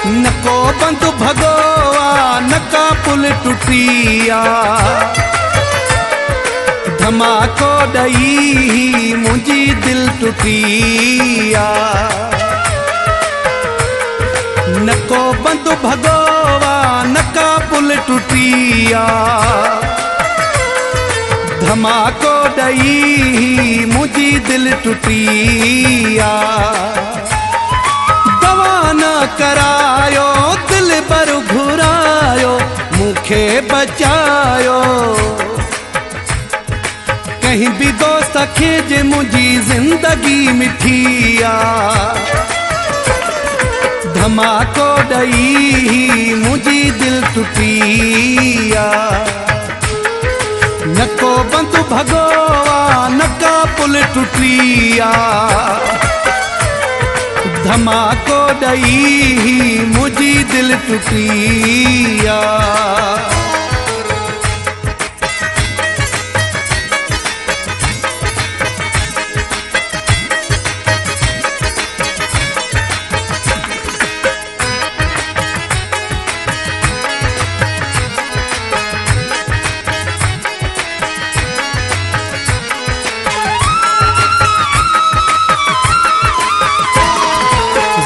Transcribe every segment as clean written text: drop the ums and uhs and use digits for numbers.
नको बंद भगोआ नका पुल टुटिया धमाको ॾई मुंहिंजी दिल टुटिया नको बंद भगोआ नका पुल टुटिया धमाको ॾई मुंहिंजी दिल टुटिया दवा न करायो दिल पर घुरायो मूंखे बचायो कहीं भी दोस्त खे जे मुंहिंजी ज़िंदगी मिठिया धमाको ॾई मुंहिंजी दिल टुटिया नको बंद भगोआ नका पुल टुटिया धमाको ॾई मुंहिंजी दिल टुटिया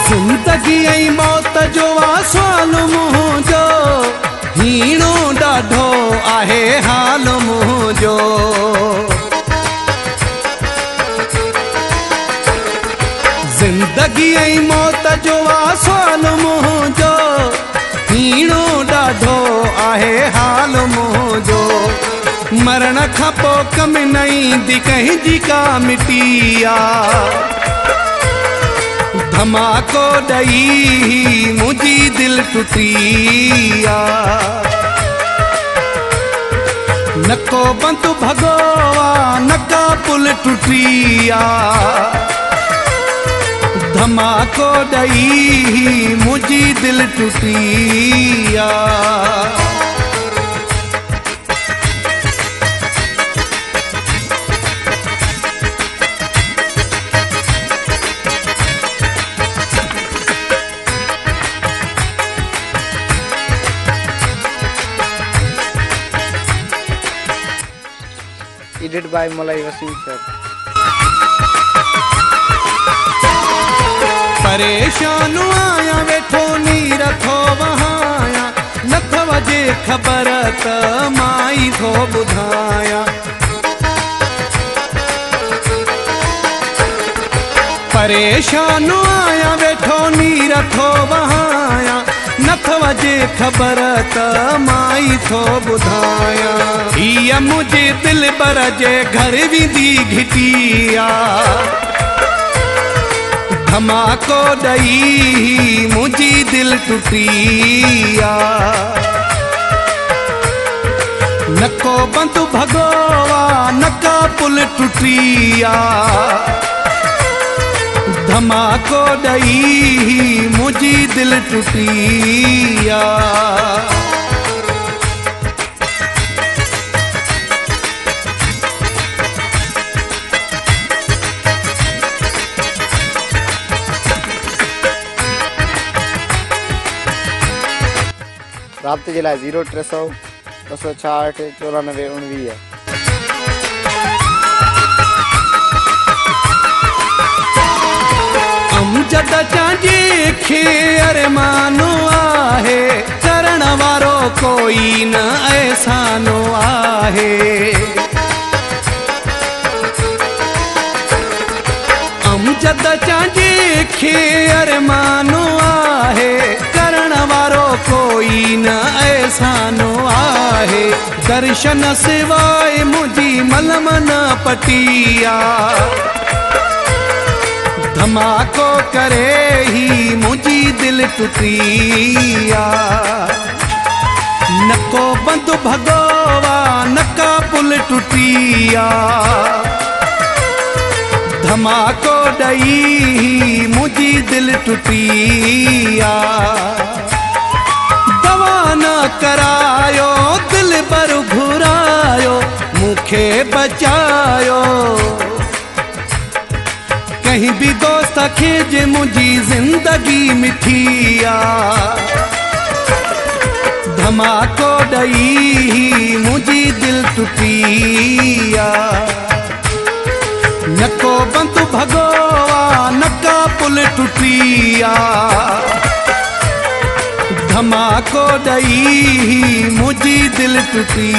ज़िंदगी ऐं मौत जो आसवाल मुंहिंजो हीणो ॾाढो आहे हाल मुंहिंजो ज़िंदगी ऐं मौत जो आसवाल मुंहिंजो हीणो ॾाढो आहे हाल मुंहिंजो मरण खां पोइ कमु न ईंदी कंहिंजी का मिटिया धमाको ॾई मुंहिंजी दिल टुटिया नको बंद भगोआ नका पुल टुटिया धमाको ॾई मुंहिंजी दिल टुटिया Edited by Malai Wasim sir. परेशान आया वेठो नीर थो वहाया नथ वजे ख़बर त माई थो ॿुधाया परेशान आया वेठो नीर थो वहाया नथ वजे ख़बर त माई थो ॿुधाया हीअ मुंहिंजे दिल बर जे घर वेंदी घिटिया धमाको ॾई मुंहिंजी दिल टुटिया नको बंद भगोआ नका पुल टुटिया धमाको ॾई मुंहिंजी दिल टुटिया राब्ते जे लाइ 0300 266 94 19 अमजद चांजे खे अरमानो आहे करण वारो कोई न एहसानो आहे अमजद चांजे खे अरमानो आहे करण वारो कोई न एहसानो आहे दर्शन सिवाय मुंहिंजी मलम न पटिया धमाको करे ही मुंहिंजी दिल टुटिया नको बंद भगोआ नका पुल टुटिया धमाको ॾई मुंहिंजी दिल टुटिया दवा न करायो दिल पर घुरायो मूंखे बचायो कहीं भी दोस्त खे जे मुंहिंजी ज़िंदगी मिठी आ धमाको ॾई मुंहिंजी दिल टुटी नको बंद भॻो नका पुल टुटी धमाको ॾई मुंहिंजी दिल टुटी